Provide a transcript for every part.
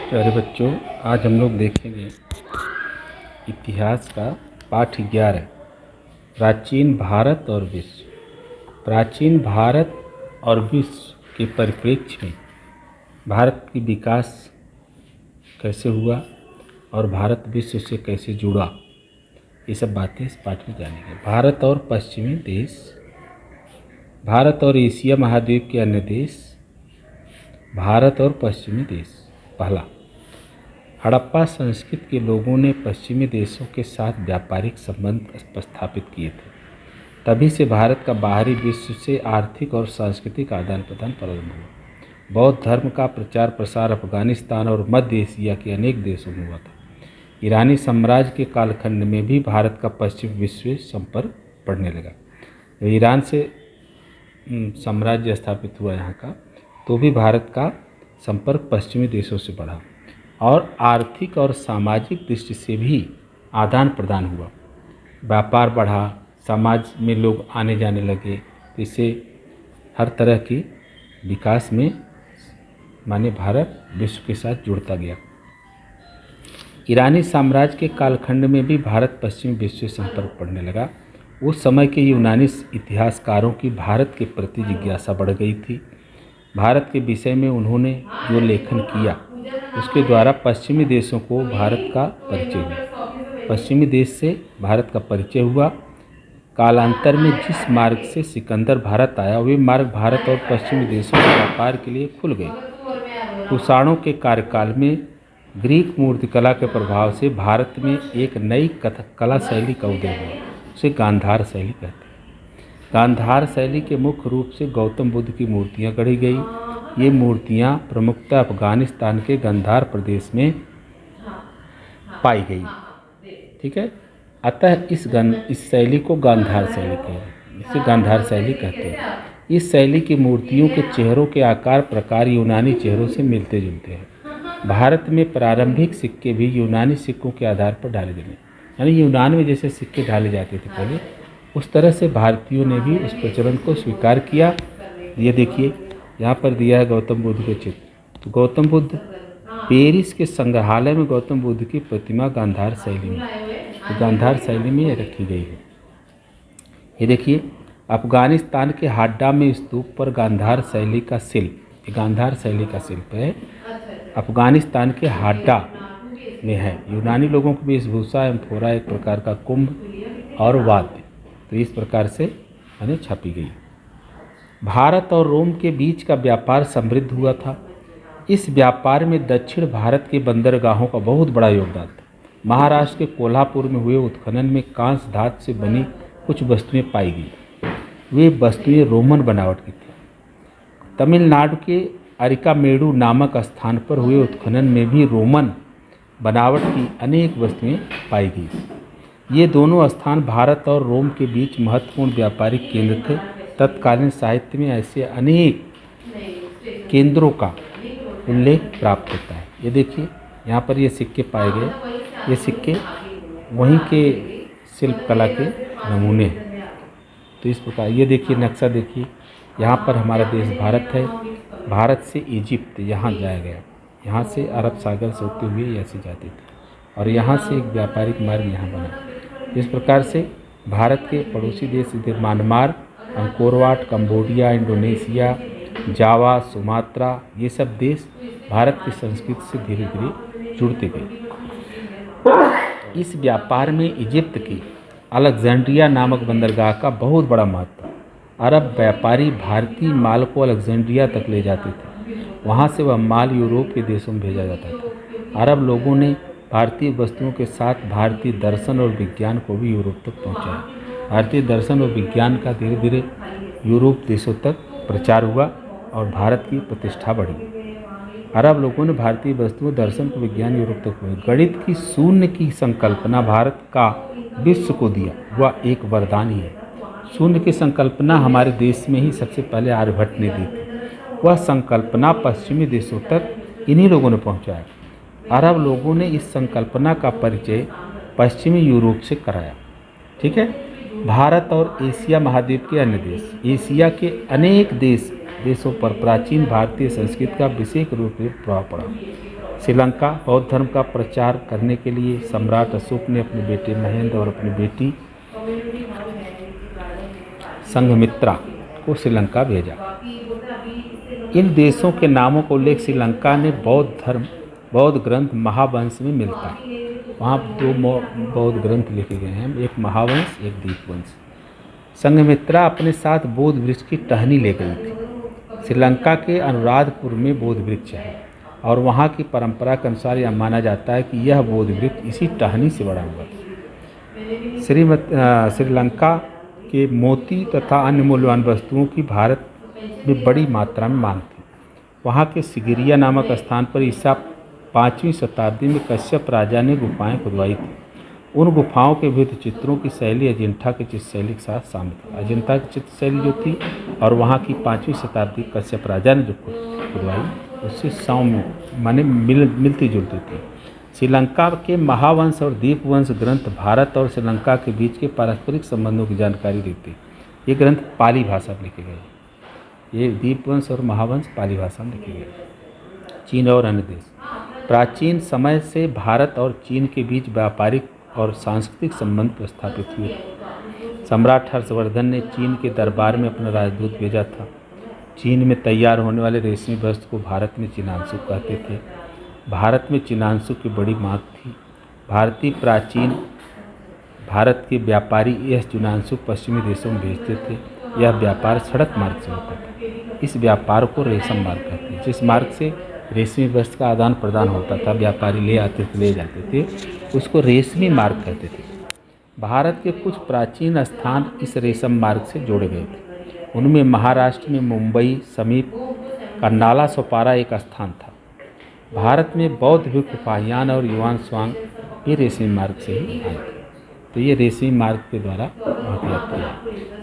प्यारे बच्चों, आज हम लोग देखेंगे इतिहास का पाठ 11 प्राचीन भारत और विश्व। प्राचीन भारत और विश्व के परिप्रेक्ष्य में भारत की विकास कैसे हुआ और भारत विश्व से कैसे जुड़ा, ये सब बातें इस पाठ में जानेंगे। भारत और पश्चिमी देश, भारत और एशिया महाद्वीप के अन्य देश, भारत और पश्चिमी देश। पहला, हड़प्पा संस्कृति के लोगों ने पश्चिमी देशों के साथ व्यापारिक संबंध स्थापित किए थे। तभी से भारत का बाहरी विश्व से आर्थिक और सांस्कृतिक आदान प्रदान प्रारंभ हुआ। बौद्ध धर्म का प्रचार प्रसार अफगानिस्तान और मध्य एशिया के अनेक देशों में हुआ था। ईरानी साम्राज्य के कालखंड में भी भारत का पश्चिम विश्व से संपर्क बढ़ने लगा। ईरान से साम्राज्य स्थापित हुआ यहाँ का, तो भी भारत का संपर्क पश्चिमी देशों से बढ़ा और आर्थिक और सामाजिक दृष्टि से भी आदान प्रदान हुआ। व्यापार बढ़ा, समाज में लोग आने जाने लगे, तो इससे हर तरह की विकास में माने भारत विश्व के साथ जुड़ता गया। ईरानी साम्राज्य के कालखंड में भी भारत पश्चिमी विश्व से संपर्क बढ़ने लगा। उस समय के यूनानी इतिहासकारों की भारत के प्रति जिज्ञासा बढ़ गई थी। भारत के विषय में उन्होंने जो लेखन किया उसके द्वारा पश्चिमी देशों को भारत का परिचय हुआ। पश्चिमी देश से भारत का परिचय हुआ। कालांतर में जिस मार्ग से सिकंदर भारत आया, वे मार्ग भारत और पश्चिमी देशों के व्यापार के लिए खुल गए। कुषाणों के कार्यकाल में ग्रीक मूर्तिकला के प्रभाव से भारत में एक नई कला शैली का उदय हुआ, उसे गांधार शैली कहते हैं। गांधार शैली के मुख्य रूप से गौतम बुद्ध की मूर्तियाँ गढ़ी गई। ये मूर्तियाँ प्रमुखतः अफगानिस्तान के गांधार प्रदेश में पाई गई। ठीक है, अतः इस शैली को गांधार शैली कहते हैं, इसे गांधार शैली कहते हैं। इस शैली की मूर्तियों के चेहरों के आकार प्रकार यूनानी चेहरों से मिलते जुलते हैं। भारत में प्रारंभिक सिक्के भी यूनानी सिक्कों के आधार पर डाले गए, यानी यूनान में जैसे सिक्के डाले जाते थे पहले, उस तरह से भारतीयों ने भी उस प्रचलन को स्वीकार किया। ये देखिए, यहाँ पर दिया है गौतम बुद्ध के चित्र। तो गौतम बुद्ध, पेरिस के संग्रहालय में गौतम बुद्ध की प्रतिमा गांधार शैली में, तो गांधार शैली में रखी गई है। ये देखिए, अफगानिस्तान के हाड्डा में स्तूप पर गांधार शैली का शिल्प, गांधार शैली का शिल्प है, अफगानिस्तान के हाड्डा में है। यूनानी लोगों की वेशभूषा एम्फोरा एक प्रकार का कुंभ और वाद्य, तो इस प्रकार से यानी छापी गई। भारत और रोम के बीच का व्यापार समृद्ध हुआ था। इस व्यापार में दक्षिण भारत के बंदरगाहों का बहुत बड़ा योगदान था। महाराष्ट्र के कोल्हापुर में हुए उत्खनन में कांस्य धातु से बनी कुछ वस्तुएं पाई गई। वे वस्तुएं रोमन बनावट की थी। तमिलनाडु के अरिकामेडु नामक स्थान पर हुए उत्खनन में भी रोमन बनावट की अनेक वस्तुएं पाई गई। ये दोनों स्थान भारत और रोम के बीच महत्वपूर्ण व्यापारिक केंद्र थे। तत्कालीन साहित्य में ऐसे अनेक केंद्रों का उल्लेख प्राप्त होता है। ये देखिए, यहाँ पर ये सिक्के पाए गए, ये सिक्के वहीं के शिल्प कला के नमूने हैं। तो इस प्रकार ये देखिए, नक्शा देखिए, यहाँ पर हमारा देश भारत है। भारत से इजिप्ट यहाँ जाया गया, यहाँ से अरब सागर से होते हुए ऐसे जाते थे और यहाँ से एक व्यापारिक मार्ग यहाँ बना। इस प्रकार से भारत के पड़ोसी देश जैसे म्यांमार, अंकोरवाट, कंबोडिया, इंडोनेशिया, जावा, सुमात्रा, ये सब देश भारत की संस्कृति से धीरे धीरे जुड़ते गए। इस व्यापार में इजिप्ट की अलेक्जेंड्रिया नामक बंदरगाह का बहुत बड़ा महत्व। अरब व्यापारी भारतीय माल को अलेक्जेंड्रिया तक ले जाते थे, वहाँ से वह माल यूरोप के देशों में भेजा जाता था। अरब लोगों ने भारतीय वस्तुओं के साथ भारतीय दर्शन और विज्ञान को भी यूरोप तक पहुँचाया। भारतीय दर्शन और विज्ञान का धीरे धीरे यूरोप देशों तक प्रचार हुआ और भारत की प्रतिष्ठा बढ़ी। अरब लोगों ने भारतीय वस्तुओं, दर्शन को विज्ञान यूरोप तक पहुँचाया। गणित की शून्य की संकल्पना भारत का विश्व को दिया, वह एक वरदान ही है। शून्य की संकल्पना हमारे देश में ही सबसे पहले आर्यभट्ट ने दी थी। वह संकल्पना पश्चिमी देशों तक इन्हीं लोगों ने पहुँचाया। अरब लोगों ने इस संकल्पना का परिचय पश्चिमी यूरोप से कराया। ठीक है, भारत और एशिया महाद्वीप के अन्य देश, एशिया के अनेक देशों पर प्राचीन भारतीय संस्कृति का विशेष रूप से प्रभाव पड़ा। श्रीलंका बौद्ध धर्म का प्रचार करने के लिए सम्राट अशोक ने अपने बेटे महेंद्र और अपनी बेटी संघमित्रा को श्रीलंका भेजा। इन देशों के नामों को उल्लेख श्रीलंका ने बौद्ध ग्रंथ महावंश में मिलता है। वहाँ 2 बौद्ध ग्रंथ लिखे गए हैं, एक महावंश एक दीपवंश। संघमित्रा अपने साथ बोध वृक्ष की टहनी ले गई थी। श्रीलंका के अनुराधपुर में बोध वृक्ष है और वहाँ की परंपरा के अनुसार यह माना जाता है कि यह बोध वृक्ष इसी टहनी से बड़ा हुआ था। श्रीलंका के मोती तथा अन्य मूल्यवान वस्तुओं की भारत में बड़ी मात्रा में मांग थी। वहाँ के सिगिरिया नामक स्थान पर ईसा 5वीं शताब्दी में कश्यप राजा ने गुफाएं खुदवाई थी। उन गुफाओं के विभिन्न चित्रों की शैली अजिंठा की चित्रशैली के साथ शामिल थी। अजिंठा की चित्रशैली जो थी और वहाँ की 5वीं शताब्दी कश्यप राजा ने जो खुदवाई उससे साम्य माने मिलती जुलती थी। श्रीलंका के महावंश और दीपवंश ग्रंथ भारत और श्रीलंका के बीच के पारस्परिक संबंधों की जानकारी देते। ये ग्रंथ पाली भाषा में लिखे गए। ये दीपवंश और महावंश पाली भाषा में लिखे गए। चीन और अन्य देश। प्राचीन समय से भारत और चीन के बीच व्यापारिक और सांस्कृतिक संबंध प्रस्थापित हुए। सम्राट हर्षवर्धन ने चीन के दरबार में अपना राजदूत भेजा था। चीन में तैयार होने वाले रेशमी वस्त्र को भारत में चिनांशु कहते थे। भारत में चिनांशु की बड़ी मांग थी। भारत के व्यापारी यह चिनांशु पश्चिमी देशों में भेजते थे। यह व्यापार सड़क मार्ग से होता था। इस व्यापार को रेशम मार्ग कहते हैं। जिस मार्ग से रेशमी वस्त्र का आदान प्रदान होता था, व्यापारी ले आते थे ले जाते थे, उसको रेशमी मार्ग कहते थे। भारत के कुछ प्राचीन स्थान इस रेशम मार्ग से जोड़े गए थे। उनमें महाराष्ट्र में मुंबई समीप कर्नाला सोपारा एक स्थान था। भारत में बौद्ध भिक्षु फाहियान और युआन स्वांग ये रेशमी मार्ग से ही आए थे। तो ये रेशमी मार्ग के द्वारा यात्रा है।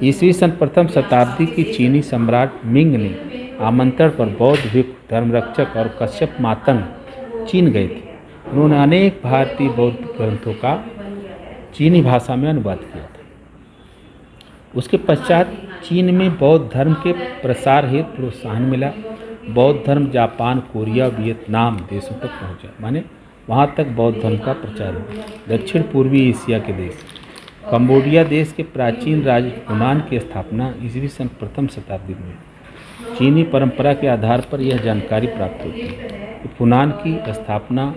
ईस्वी सन प्रथम शताब्दी की चीनी सम्राट मिंग ने आमंत्रण पर बौद्ध भिक्षु धर्मरक्षक और कश्यप मातंग चीन गए थे। उन्होंने अनेक भारतीय बौद्ध ग्रंथों का चीनी भाषा में अनुवाद किया था। उसके पश्चात चीन में बौद्ध धर्म के प्रसार हेतु प्रोत्साहन मिला। बौद्ध धर्म जापान, कोरिया, वियतनाम देशों तक पहुंचा, माने वहाँ तक बौद्ध धर्म का प्रचार हुआ। दक्षिण पूर्वी एशिया के देश। कंबोडिया देश के प्राचीन राज्य यूनान की स्थापना ईस्वी सन प्रथम शताब्दी में। चीनी परंपरा के आधार पर यह जानकारी प्राप्त होती है कि पुनान की स्थापना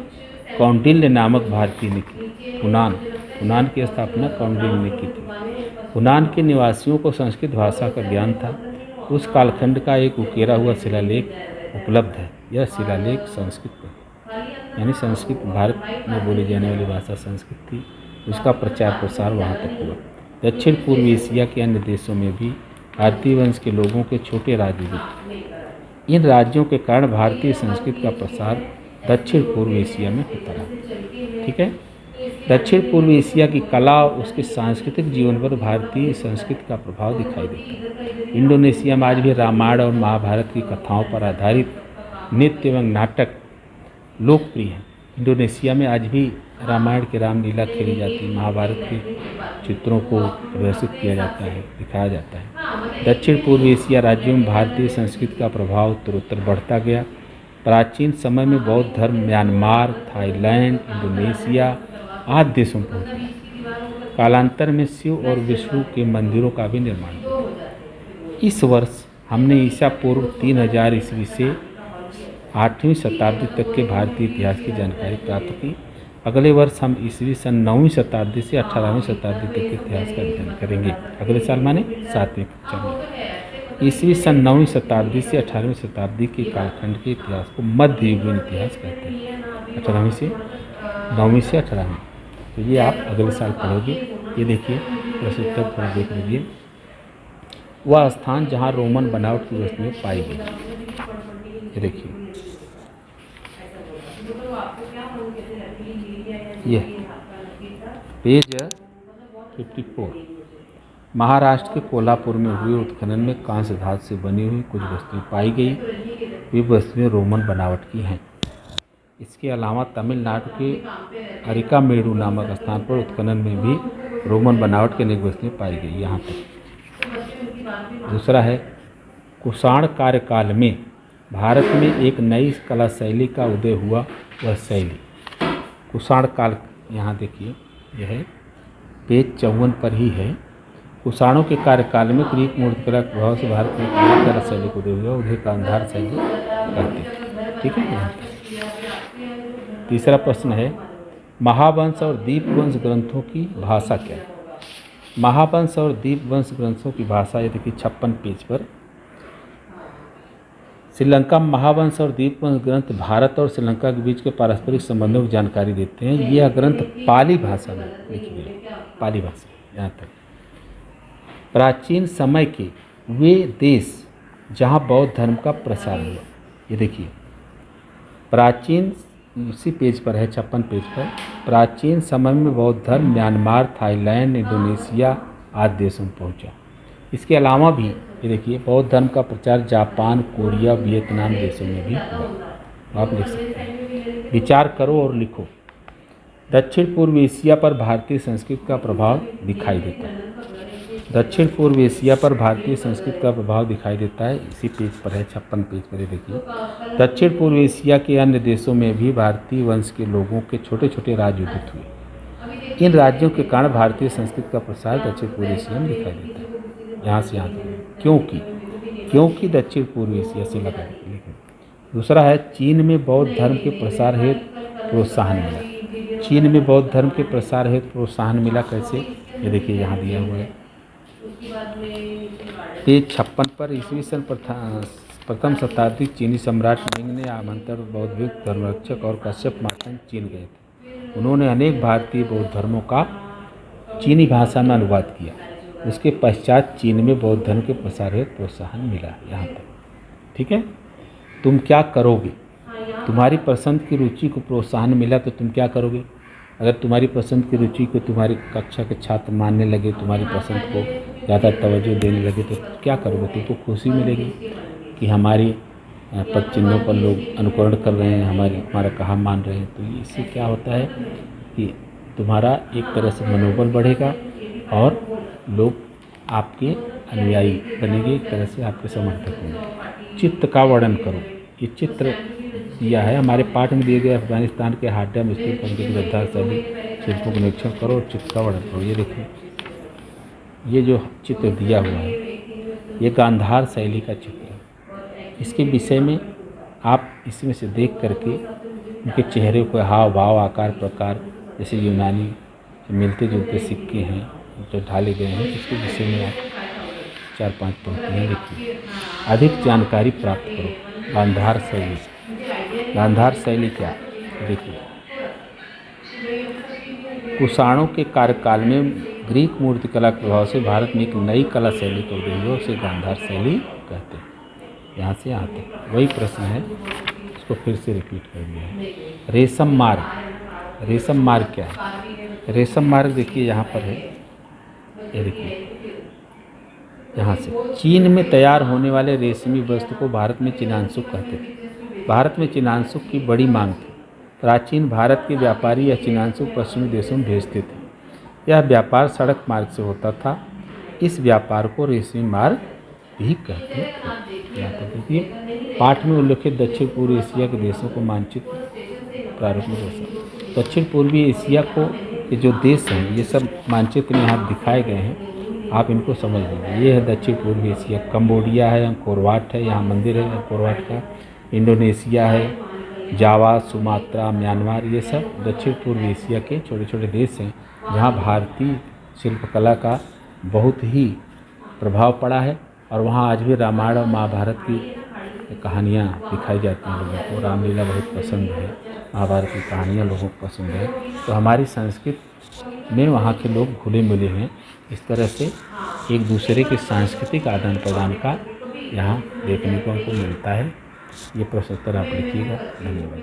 कौंडिल्य नामक भारतीय ने की। पुनान की स्थापना कौंडिल्य ने की थी। पुनान के निवासियों को संस्कृत भाषा का ज्ञान था। उस कालखंड का एक उकेरा हुआ शिलालेख उपलब्ध है। यह शिलालेख संस्कृत में, यानी संस्कृत भारत में बोली जाने वाली भाषा संस्कृत थी। उसका प्रचार प्रसार वहाँ तक हुआ। दक्षिण पूर्व एशिया के अन्य देशों में भी भारतीय वंश के लोगों के छोटे राज्य थे। इन राज्यों के कारण भारतीय संस्कृत का प्रसार दक्षिण पूर्व एशिया में होता रहा। ठीक है। दक्षिण पूर्व एशिया की कला और उसके सांस्कृतिक जीवन पर भारतीय संस्कृति का प्रभाव दिखाई देता है। इंडोनेशिया में आज भी रामायण और महाभारत की कथाओं पर आधारित नृत्य एवं नाटक लोकप्रिय हैं। इंडोनेशिया में आज भी रामायण की रामलीला खेली जाती है। महाभारत के चित्रों को प्रदर्शित किया जाता है, दिखाया जाता है। दक्षिण पूर्व एशिया राज्यों में भारतीय संस्कृति का प्रभाव उत्तरोत्तर बढ़ता गया। प्राचीन समय में बौद्ध धर्म म्यांमार, थाईलैंड, इंडोनेशिया आदि देशों में पहुँच गया। कालांतर में शिव और विष्णु के मंदिरों का भी निर्माण हुआ। इस वर्ष हमने ईसा पूर्व 3000 ईस्वी से 8वीं शताब्दी तक के भारतीय इतिहास की जानकारी प्राप्त की। अगले वर्ष हम ईस्वी सन 9वीं शताब्दी से 18वीं शताब्दी तक के इतिहास का अध्ययन करेंगे। अगले साल माने 7वीं कक्षा में। ईस्वी सन 9वीं शताब्दी से 18वीं शताब्दी के कालखंड के इतिहास को मध्ययुगीन इतिहास कहते हैं। 18वीं से 9वीं से 18वीं। तो ये आप अगले साल पढ़ोगे। ये देखिए प्रश्न उत्तर थोड़ा देख लीजिए। वह स्थान जहाँ रोमन बनावट की वस्तुएं पाई गई। ये देखिए, ये पेज 54। महाराष्ट्र के कोल्हापुर में हुए उत्खनन में कांस्य धातु से बनी हुई कुछ वस्तुएं पाई गई। वे वस्तुएं रोमन बनावट की हैं। इसके अलावा तमिलनाडु के अरिकामेडु नामक स्थान पर उत्खनन में भी रोमन बनावट की अनेक वस्तुएं पाई गई। यहाँ तक। दूसरा है कुषाण कार्यकाल में भारत में एक नई कला शैली का उदय हुआ, वह शैली कुषाण काल। यहाँ देखिए, यह है पेज 54 पर ही है। कुषाणों के कार्यकाल में ग्रीक मूर्तिकला के प्रभाव से भारत में एक नई कला शैली को उदय हुआ, उन्हें गांधार शैली कहते हैं। ठीक है। तीसरा प्रश्न है, महावंश और दीपवंश ग्रंथों की भाषा क्या है? महावंश और दीपवंश ग्रंथों की भाषा, ये देखिए 56 पेज पर। श्रीलंका महावंश और दीपवंश ग्रंथ भारत और श्रीलंका के बीच के पारस्परिक संबंधों की जानकारी देते हैं। यह ग्रंथ पाली भाषा में लिखे गए, पाली भाषा। यहाँ तक प्राचीन समय के वे देश जहाँ बौद्ध धर्म का प्रसार हुआ, ये देखिए प्राचीन, उसी पेज पर है 56 पेज पर। प्राचीन समय में बौद्ध धर्म म्यांमार, थाईलैंड, इंडोनेशिया आदि देशों में पहुँचा। इसके अलावा भी ये देखिए बौद्ध धर्म का प्रचार जापान, कोरिया, वियतनाम देशों में भी हुआ। आप लिख सकते हैं। विचार करो और लिखो। दक्षिण पूर्व एशिया पर भारतीय संस्कृति का प्रभाव दिखाई देता है। दक्षिण पूर्व एशिया पर भारतीय संस्कृति का प्रभाव दिखाई देता है, इसी पेज पर है 56 पेज पर। ये देखिए दक्षिण पूर्व एशिया के अन्य देशों में भी भारतीय वंश के लोगों के छोटे छोटे राज्य उदित हुए। इन राज्यों के कारण भारतीय संस्कृति का प्रसार दक्षिण पूर्व एशिया में दिखाई देता है। यहाँ से यहाँ तक क्योंकि दक्षिण पूर्व एशिया से लगा। दूसरा है, चीन में बौद्ध धर्म के प्रसार हेतु प्रोत्साहन मिला। चीन में बौद्ध धर्म के प्रसार हेतु प्रोत्साहन मिला कैसे? ये देखिए यहाँ दिया हुआ है पेज 56 पर। ईस्वी सन प्रथम शताब्दी चीनी सम्राट मिंग ने आमंत्रण बौद्ध धर्मरक्षक और कश्यप मार्तंड चीन गए थे। उन्होंने अनेक भारतीय बौद्ध धर्मों का चीनी भाषा में अनुवाद किया। उसके पश्चात चीन में बौद्ध धर्म के प्रसार हेतु प्रोत्साहन मिला। यहाँ तक ठीक है। तुम क्या करोगे? तुम्हारी पसंद की रुचि को प्रोत्साहन मिला तो तुम क्या करोगे? अगर तुम्हारी पसंद की रुचि को तुम्हारी कक्षा के छात्र मानने लगे, तुम्हारी पसंद को ज़्यादा तवज्जो देने लगे, तो क्या करोगे? तुमको खुशी मिलेगी कि हमारी पद चिन्हों पर लोग अनुकरण कर रहे हैं, हमारा कहा मान रहे हैं। तो इससे क्या होता है कि तुम्हारा एक तरह से मनोबल बढ़ेगा और लोग आपके अनुयायी बनेंगे, एक तरह से आपके समर्थक होंगे। चित्र का वर्णन करो। ये चित्र दिया है हमारे पाठ में दिए गए अफगानिस्तान के हाड्या में स्थित पंडित गद्दार सभी शिल्पों का निरीक्षण करो और चित्र का वर्णन करो। ये देखिए, ये जो चित्र दिया हुआ है ये गांधार शैली का चित्र है। इसके विषय में आप इसमें से देख करके उनके चेहरे को हाव भाव, आकार प्रकार, जैसे यूनानी मिलते जुलते सिक्के हैं जो ढाले गए हैं, इसके विषय में आप 4-5 पंक्तियाँ लिखिए। अधिक जानकारी प्राप्त करो गांधार शैली से। गांधार शैली क्या? देखिए, कुषाणों के कार्यकाल में ग्रीक मूर्तिकला के प्रभाव से भारत में एक नई कला शैली को उदय हुआ, उसे गांधार शैली कहते हैं। यहाँ से यहाँ तक वही प्रश्न है, इसको फिर से रिपीट कर दिया है। रेशम मार्ग। रेशम मार्ग क्या है? रेशम मार्ग देखिए यहाँ पर है, ये देखिए यहाँ से। चीन में तैयार होने वाले रेशमी वस्त्र को भारत में चिनांशुक कहते थे। भारत में चिनांशुक की बड़ी मांग थी। प्राचीन भारत के व्यापारी यह चिनांशुक पश्चिमी देशों में भेजते थे। यह व्यापार सड़क मार्ग से होता था। इस व्यापार को रेशमी मार्ग भी कहते थे। यहाँ पर देखिए पाठ में उल्लेखित दक्षिण पूर्व एशिया के देशों को मानचित्र प्रारूप में दर्शाया। दक्षिण पूर्वी एशिया को ये जो देश हैं ये सब मानचित्र में यहाँ दिखाए गए हैं, आप इनको समझ लीजिए। ये है दक्षिण पूर्वी एशिया, कंबोडिया है, अंकोर वाट है, यहाँ मंदिर है अंकोर वाट का। इंडोनेशिया है, जावा, सुमात्रा, म्यांमार, ये सब दक्षिण पूर्व एशिया के छोटे छोटे देश हैं जहाँ भारतीय शिल्पकला का बहुत ही प्रभाव पड़ा है। और वहाँ आज भी रामायण और महाभारत की कहानियाँ दिखाई जाती हैं लोगों को। रामलीला बहुत पसंद है, महाभारत की कहानियाँ लोगों को पसंद है। तो हमारी संस्कृति में वहाँ के लोग घुले मिले हैं। इस तरह से एक दूसरे के सांस्कृतिक आदान प्रदान का यहाँ देखने को हमको मिलता है। ये प्रश्न उत्तर आप लिखिएगा। धन्यवाद।